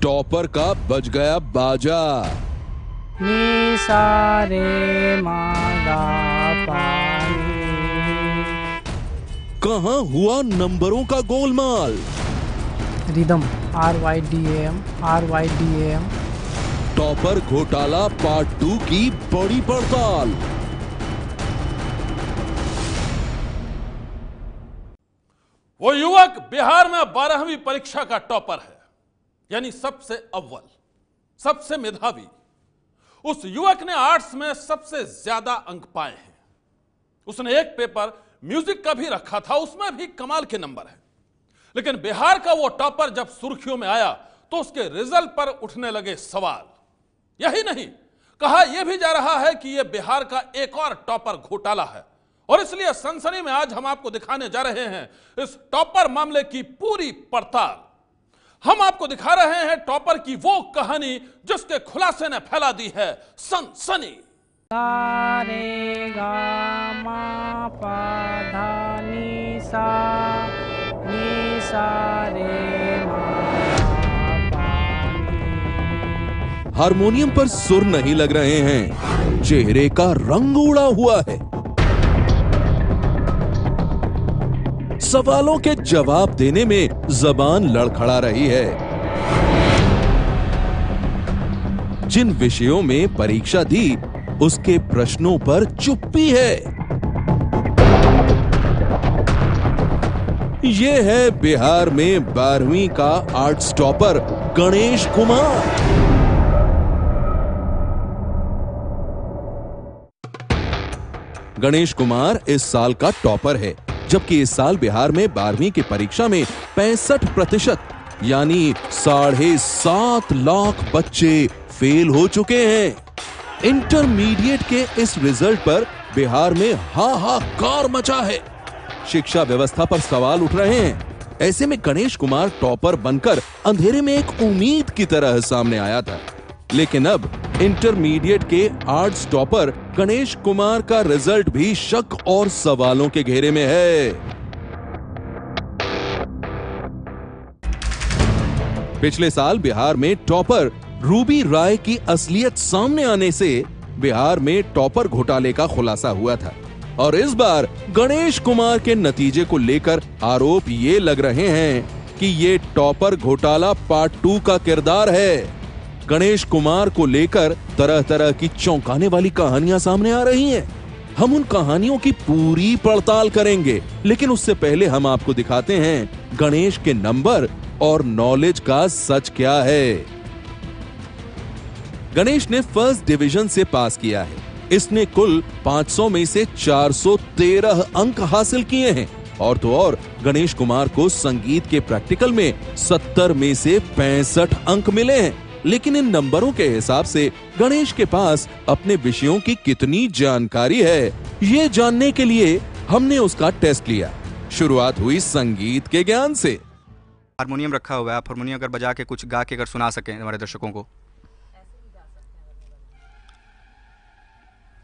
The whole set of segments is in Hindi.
टॉपर का बज गया बाजा। नी सा रे मा गा पा नी। कहां हुआ नंबरों का Golmaal? Rhythm RYDAM RYDAM। Topper घोटाला पार्ट 2 की बड़ी पड़ताल। वो युवक बिहार में 12वीं परीक्षा का टॉपर है, यानी सबसे अव्वल, सबसे मेधावी। उस युवक ने आर्ट्स में सबसे ज्यादा अंक पाए हैं। उसने एक पेपर म्यूजिक का भी रखा था, उसमें भी कमाल के नंबर है। लेकिन बिहार का वो टॉपर जब सुर्खियों में आया तो उसके रिजल्ट पर उठने लगे सवाल। यही नहीं, कहा यह भी जा रहा है कि यह बिहार का एक और टॉपर घोटाला है। और इसलिए सनसनी में आज हम आपको दिखाने जा रहे हैं इस टॉपर मामले की पूरी पड़ताल। हम आपको दिखा रहे हैं टॉपर की वो कहानी जिसके खुलासे ने फैला दी है सनसनी। सा रे गा मा पा धा नी सा रे मा पा नी। हारमोनियम पर सुर नहीं लग रहे हैं, चेहरे का रंग उड़ा हुआ है। सवालों के जवाब देने में जबान लड़खड़ा रही है। जिन विषयों में परीक्षा दी उसके प्रश्नों पर चुप्पी है। यह है बिहार में 12वीं का आर्ट्स टॉपर गणेश कुमार। गणेश कुमार इस साल का टॉपर है, जबकि इस साल बिहार में 12वीं की परीक्षा में 65% यानी 7.5 लाख बच्चे फेल हो चुके हैं। इंटरमीडिएट के इस रिजल्ट पर बिहार में हाहाकार मचा है। शिक्षा व्यवस्था पर सवाल उठ रहे हैं। ऐसे में गणेश कुमार टॉपर बनकर अंधेरे में एक उम्मीद की तरह सामने आया था। लेकिन अब इंटरमीडिएट के आर्ट्स टॉपर गणेश कुमार का रिजल्ट भी शक और सवालों के घेरे में है। पिछले साल बिहार में टॉपर रूबी राय की असलियत सामने आने से बिहार में टॉपर घोटाले का खुलासा हुआ था। और इस बार गणेश कुमार के नतीजे को लेकर आरोप ये लग रहे हैं कि ये टॉपर घोटाला पार्ट 2 का किरदार है। गणेश कुमार को लेकर तरह तरह की चौंकाने वाली कहानियां सामने आ रही हैं। हम उन कहानियों की पूरी पड़ताल करेंगे, लेकिन उससे पहले हम आपको दिखाते हैं गणेश के नंबर और नॉलेज का सच क्या है। गणेश ने फर्स्ट डिवीजन से पास किया है। इसने कुल 500 में से 413 अंक हासिल किए हैं। और तो और गणेश कुमार को संगीत के प्रैक्टिकल में 70 में से 65 अंक मिले हैं। लेकिन इन नंबरों के हिसाब से गणेश के पास अपने विषयों की कितनी जानकारी है, ये जानने के लिए हमने उसका टेस्ट लिया। शुरुआत हुई संगीत के ज्ञान से। हारमोनियम रखा हुआ है, आप हारमोनियम अगर बजा के कुछ गा के अगर सुना सकें हमारे दर्शकों को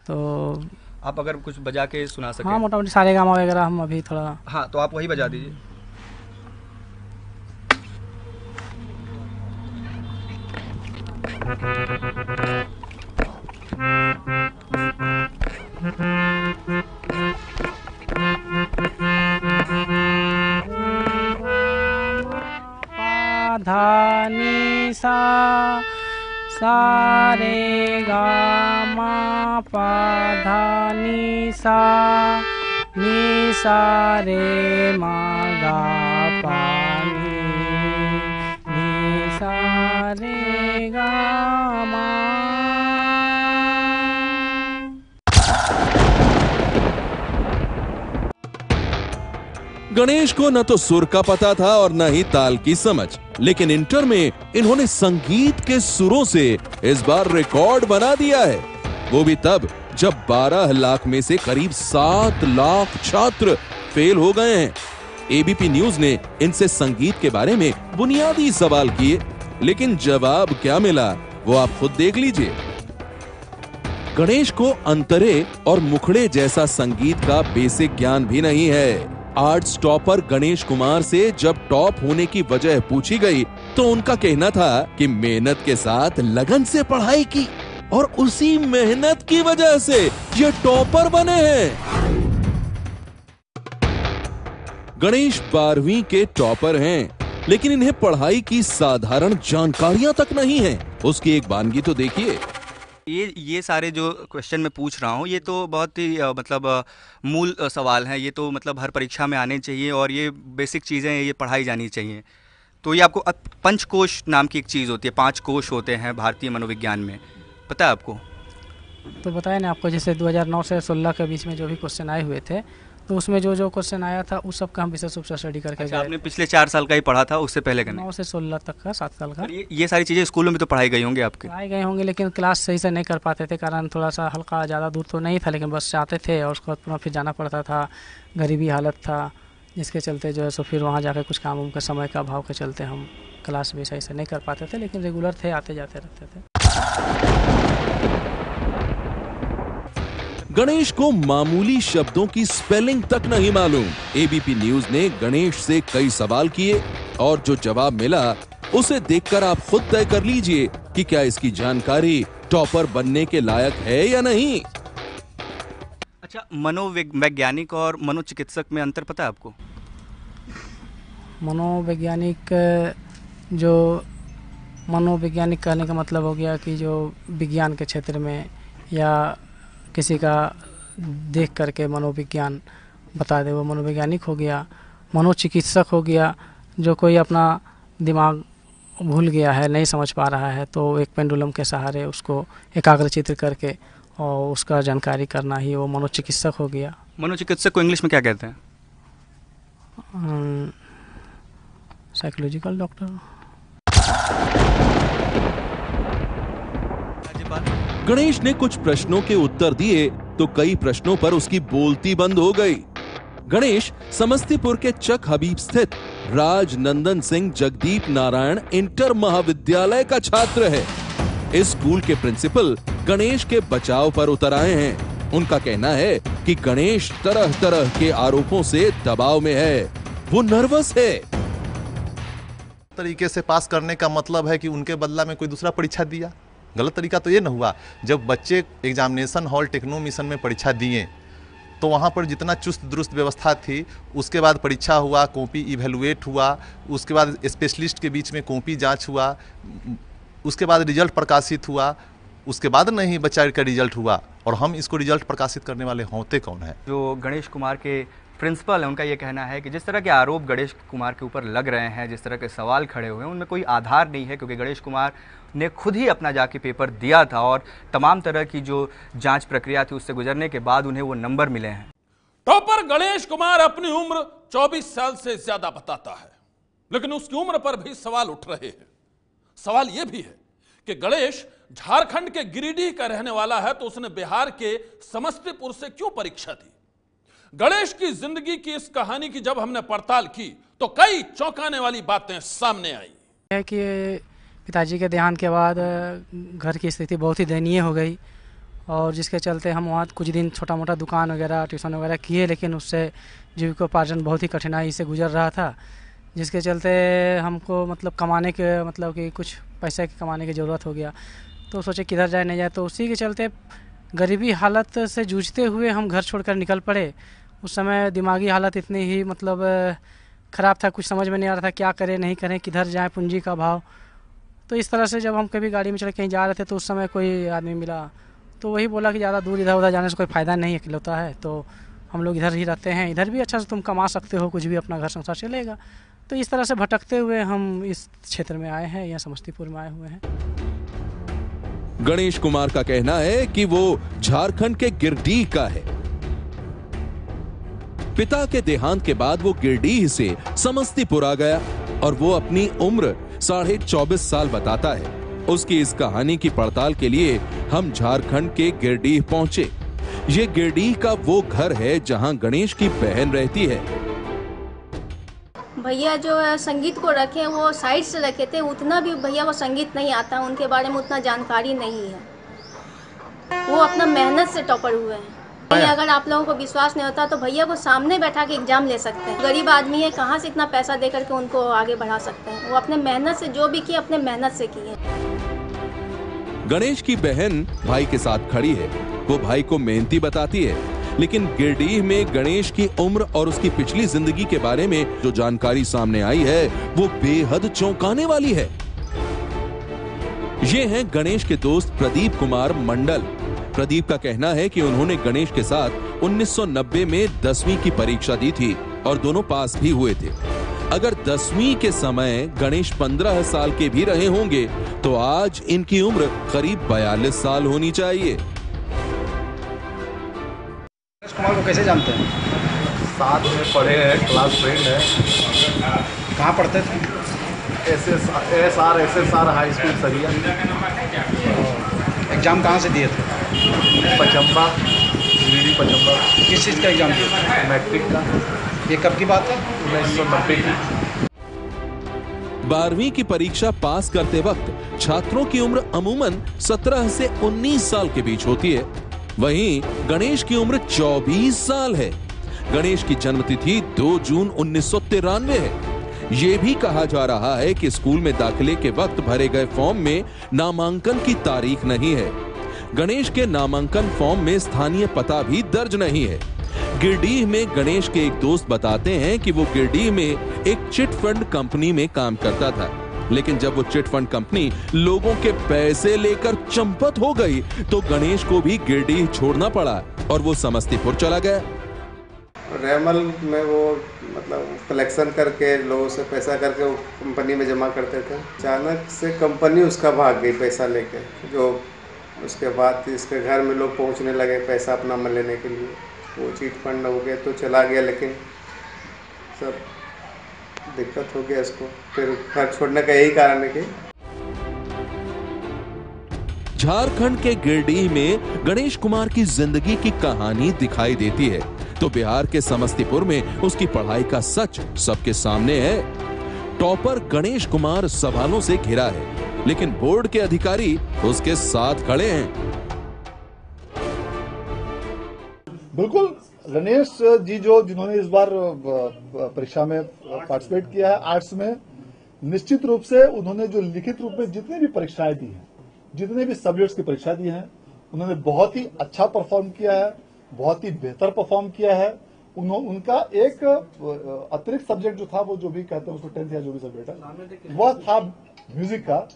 तो आप अगर कुछ बजा के सुना सकें। हाँ, मोटा मोटी सारे गामा वगैरह हम अभी थोड़ा। हाँ, तो आप वही बजा दीजिए। धा नी सा रे गा मा पा धा नी सा रे मा गा पा नी सा रे गा मा। गणेश को न तो सुर का पता था और न ही ताल की समझ, लेकिन इंटर में इन्होंने संगीत के सुरों से इस बार रिकॉर्ड बना दिया है। वो भी तब जब 12 लाख में से करीब 7 लाख छात्र फेल हो गए हैं। एबीपी न्यूज ने इनसे संगीत के बारे में बुनियादी सवाल किए, लेकिन जवाब क्या मिला वो आप खुद देख लीजिए। गणेश को अंतरे और मुखड़े जैसा संगीत का बेसिक ज्ञान भी नहीं है। आर्ट्स टॉपर गणेश कुमार से जब टॉप होने की वजह पूछी गई तो उनका कहना था कि मेहनत के साथ लगन से पढ़ाई की और उसी मेहनत की वजह से ये टॉपर बने हैं। गणेश 12वीं के टॉपर हैं, लेकिन इन्हें पढ़ाई की साधारण जानकारियां तक नहीं है। उसकी एक वानगी तो देखिए। ये सारे जो क्वेश्चन मैं पूछ रहा हूँ ये तो बहुत ही मूल सवाल हैं। ये तो मतलब हर परीक्षा में आने चाहिए और ये बेसिक चीज़ें ये पढ़ाई जानी चाहिए। तो ये आपको पंचकोश नाम की एक चीज़ होती है, 5 कोश होते हैं भारतीय मनोविज्ञान में, पता है आपको? तो बताया ना आपको, जैसे 2009 से 16 के बीच में जो भी क्वेश्चन आए हुए थे, तो उसमें जो क्वेश्चन आया था उस सब का हम विशेष रूप से स्टडी करके अच्छा, आपने पिछले 4 साल का ही पढ़ा था, उससे पहले का नहीं? 9 से 16 तक का, 7 साल का। ये सारी चीज़ें स्कूलों में तो पढ़ाई गई होंगी आपके? पढ़ाई गए होंगे, लेकिन क्लास सही से नहीं कर पाते थे, कारण थोड़ा सा हल्का ज़्यादा दूर तो नहीं था, लेकिन बस जाते थे और उसके बाद पुनः फिर जाना पड़ता था। गरीबी हालत था, जिसके चलते जो है सो फिर वहाँ जाकर कुछ काम उम का समय का अभाव के चलते हम क्लास भी सही से नहीं कर पाते थे, लेकिन रेगुलर थे, आते जाते रहते थे। गणेश को मामूली शब्दों की स्पेलिंग तक नहीं मालूम। एबीपी न्यूज ने गणेश से कई सवाल किए और जो जवाब मिला उसे देखकर आप खुद तय कर लीजिए कि क्या इसकी जानकारी टॉपर बनने के लायक है या नहीं। अच्छा, मनोवैज्ञानिक और मनोचिकित्सक में अंतर पता है आपको? मनोवैज्ञानिक कहने का मतलब हो गया कि जो विज्ञान के क्षेत्र में या किसी का देख करके मनोविज्ञान बता दे, वो मनोवैज्ञानिक हो गया। मनोचिकित्सक हो गया जो कोई अपना दिमाग भूल गया है, नहीं समझ पा रहा है, तो एक पेंडुलम के सहारे उसको एकाग्रचित्त करके और उसका जानकारी करना ही वो मनोचिकित्सक हो गया। मनोचिकित्सक को इंग्लिश में क्या कहते हैं? Psychological doctor. गणेश ने कुछ प्रश्नों के उत्तर दिए तो कई प्रश्नों पर उसकी बोलती बंद हो गई। गणेश समस्तीपुर के चक हबीब स्थित राजनंदन सिंह जगदीप नारायण इंटर महाविद्यालय का छात्र है। इस स्कूल के प्रिंसिपल गणेश के बचाव पर उतर आए हैं। उनका कहना है कि गणेश तरह तरह के आरोपों से दबाव में है, वो नर्वस है। तरीके से पास करने का मतलब है कि उनके बदला में कोई दूसरा परीक्षा दिया। गलत तरीका तो ये न हुआ। जब बच्चे एग्जामिनेशन हॉल टेक्नो मिशन में परीक्षा दिए तो वहाँ पर जितना चुस्त दुरुस्त व्यवस्था थी, उसके बाद परीक्षा हुआ, कॉपी इवेलुएट हुआ, उसके बाद स्पेशलिस्ट के बीच में कॉपी जांच हुआ, उसके बाद रिजल्ट प्रकाशित हुआ, उसके बाद नहीं बच्चा का रिजल्ट हुआ। और हम इसको रिजल्ट प्रकाशित करने वाले होते कौन है? जो गणेश कुमार के प्रिंसिपल है उनका ये कहना है कि जिस तरह के आरोप गणेश कुमार के ऊपर लग रहे हैं, जिस तरह के सवाल खड़े हुए हैं, उनमें कोई आधार नहीं है, क्योंकि गणेश कुमार ने खुद ही अपना जाके पेपर दिया था और तमाम तरह की जो जांच प्रक्रिया थी उससे गुजरने के बाद उन्हें वो नंबर मिले हैं। टॉपर गणेश कुमार अपनी उम्र 24 साल से ज्यादा बताता है, लेकिन उसकी उम्र पर भी सवाल उठ रहे हैं। सवाल यह भी है कि गणेश झारखंड के गिरिडीह का रहने वाला है, तो उसने बिहार के समस्तीपुर से क्यों परीक्षा दी? गणेश की जिंदगी की इस कहानी की जब हमने पड़ताल की तो कई चौंकाने वाली बातें सामने आई है कि पिताजी के देहांत के बाद घर की स्थिति बहुत ही दयनीय हो गई, और जिसके चलते हम वहाँ कुछ दिन छोटा मोटा दुकान वगैरह ट्यूशन वगैरह किए, लेकिन उससे जीविकोपार्जन बहुत ही कठिनाई से गुजर रहा था, जिसके चलते हमको मतलब कमाने के मतलब कि कुछ पैसे कमाने की ज़रूरत हो गया। तो सोचे किधर जाए नहीं जाए, तो उसी के चलते गरीबी हालत से जूझते हुए हम घर छोड़कर निकल पड़े। उस समय दिमागी हालत इतनी ही मतलब ख़राब था, कुछ समझ में नहीं आ रहा था क्या करें नहीं करें, किधर जाएं, पूंजी का भाव। तो इस तरह से जब हम कभी गाड़ी में चल कहीं जा रहे थे तो उस समय कोई आदमी मिला, तो वही बोला कि ज़्यादा दूर इधर उधर जाने से कोई फ़ायदा नहीं अकेलौता है, तो हम लोग इधर ही रहते हैं, इधर भी अच्छा से तुम कमा सकते हो, कुछ भी अपना घर संसार चलेगा। तो इस तरह से भटकते हुए हम इस क्षेत्र में आए हैं, यहाँ समस्तीपुर में आए हुए हैं। गणेश कुमार का कहना है कि वो झारखंड के गिरडीह का है। पिता के देहांत के बाद वो गिरडीह से समस्तीपुर आ गया और वो अपनी उम्र 24.5 साल बताता है। उसकी इस कहानी की पड़ताल के लिए हम झारखंड के गिरडीह पहुंचे। ये गिरडीह का वो घर है जहां गणेश की बहन रहती है। भैया जो है संगीत को रखे, वो साइड से रखे थे, उतना भी भैया को संगीत नहीं आता, उनके बारे में उतना जानकारी नहीं है। वो अपना मेहनत से टॉपर हुए हैं। अगर आप लोगों को विश्वास नहीं होता तो भैया को सामने बैठा के एग्जाम ले सकते हैं। गरीब आदमी है, कहाँ से इतना पैसा दे करके उनको आगे बढ़ा सकते हैं। वो अपने मेहनत से जो भी किए अपने मेहनत से किए। गणेश की बहन भाई के साथ खड़ी है। वो भाई को मेहनती बताती है, लेकिन गिरडीह में गणेश की उम्र और उसकी पिछली जिंदगी के बारे में जो जानकारी सामने आई है वो बेहद चौंकाने वाली है। ये हैं गणेश के दोस्त प्रदीप कुमार मंडल। प्रदीप का कहना है कि उन्होंने गणेश के साथ 1990 में 10वीं की परीक्षा दी थी और दोनों पास भी हुए थे। अगर 10वीं के समय गणेश 15 साल के भी रहे होंगे तो आज इनकी उम्र करीब 42 साल होनी चाहिए। गणेश कुमार को कैसे जानते हैं? साथ में पढ़े हैं, क्लास फ्रेंड है। कहाँ पढ़ते थे? SSR हाई स्कूल सरिया। एग्जाम कहाँ से दिए थे? पचम्बा, GD पचम्बा। किस चीज़ का एग्जाम दिए थे? मैट्रिक का। ये कब की बात है? 1990 की। 12वीं की परीक्षा पास करते वक्त छात्रों की उम्र अमूमन 17 से 19 साल के बीच होती है। वहीं गणेश की उम्र 24 साल है। गणेश की जन्मतिथि 2 जून 1993 है। ये भी कहा जा रहा है कि स्कूल में दाखिले के वक्त भरे गए फॉर्म में नामांकन की तारीख नहीं है। गणेश के नामांकन फॉर्म में स्थानीय पता भी दर्ज नहीं है। गिरडीह में गणेश के एक दोस्त बताते हैं कि वो गिरडीह में एक चिट फंड कंपनी में काम करता था, लेकिन जब वो चिट फंड कंपनी लोगों के पैसे लेकर चंपत हो गई तो गणेश को भी गिरडीह छोड़ना पड़ा और वो समस्तीपुर चला गया। रेमल में वो मतलब कलेक्शन करके लोगों से पैसा करके वो कंपनी में जमा करते थे। अचानक से कंपनी उसका भाग गई पैसा लेके, जो उसके बाद इसके घर में लोग पहुंचने लगे पैसा अपना में लेने के लिए। वो चीट फंड हो गया तो चला गया, लेकिन सब दिक्कत हो गया इसको। फिर घर छोड़ने का यही कारण है कि झारखंड के गिरडीह में गणेश कुमार की जिंदगी की कहानी दिखाई देती है तो बिहार के समस्तीपुर में उसकी पढ़ाई का सच सबके सामने है। टॉपर गणेश कुमार सवालों से घिरा है, लेकिन बोर्ड के अधिकारी उसके साथ खड़े हैं। बिल्कुल, गणेश जी जिन्होंने इस बार परीक्षा में पार्टिसिपेट किया है आर्ट्स में, निश्चित रूप से उन्होंने जो लिखित रूप में जितनी भी परीक्षाएं दी हैं, जितने भी सब्जेक्ट्स की परीक्षा दी हैं, उन्होंने बहुत ही अच्छा परफॉर्म किया है, बहुत ही बेहतर परफॉर्म किया है। उनका एक अतिरिक्त सब्जेक्ट जो था, वो जो भी कहते हैं उसको 10th या जो भी सब्जेक्ट है, वह था म्यूजिक का।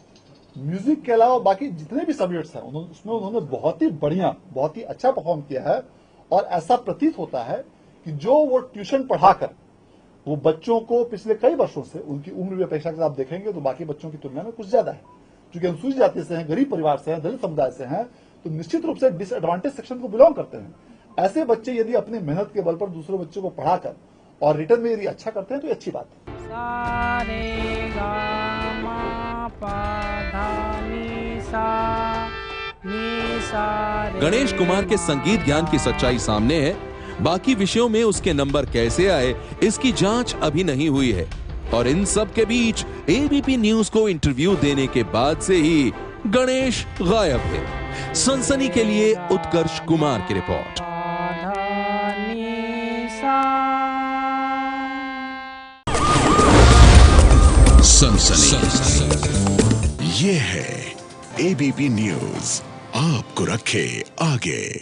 म्यूजिक के अलावा बाकी जितने भी सब्जेक्ट्स हैं उसमें उन्होंने बहुत ही बढ़िया, बहुत ही अच्छा परफॉर्म किया है। और ऐसा प्रतीत होता है कि जो वो ट्यूशन पढ़ाकर वो बच्चों को पिछले कई वर्षों से, उनकी उम्र भी अपेक्षा के आप देखेंगे तो बाकी बच्चों की तुलना में कुछ ज्यादा है, क्योंकि अनुसूचित जाति से हैं, गरीब परिवार से हैं, दलित समुदाय से हैं, तो निश्चित रूप से डिसएडवांटेज सेक्शन को बिलोंग करते हैं। ऐसे बच्चे यदि अपनी मेहनत के बल पर दूसरे बच्चों को पढ़ाकर और रिटर्न में यदि अच्छा करते हैं तो ये अच्छी बात है। गणेश कुमार के संगीत ज्ञान की सच्चाई सामने है। बाकी विषयों में उसके नंबर कैसे आए, इसकी जांच अभी नहीं हुई है। और इन सब के बीच एबीपी न्यूज को इंटरव्यू देने के बाद से ही गणेश गायब है। सनसनी के लिए उत्कर्ष कुमार की रिपोर्ट। सनसनी ये है एबीपी न्यूज, आपको रखे आगे।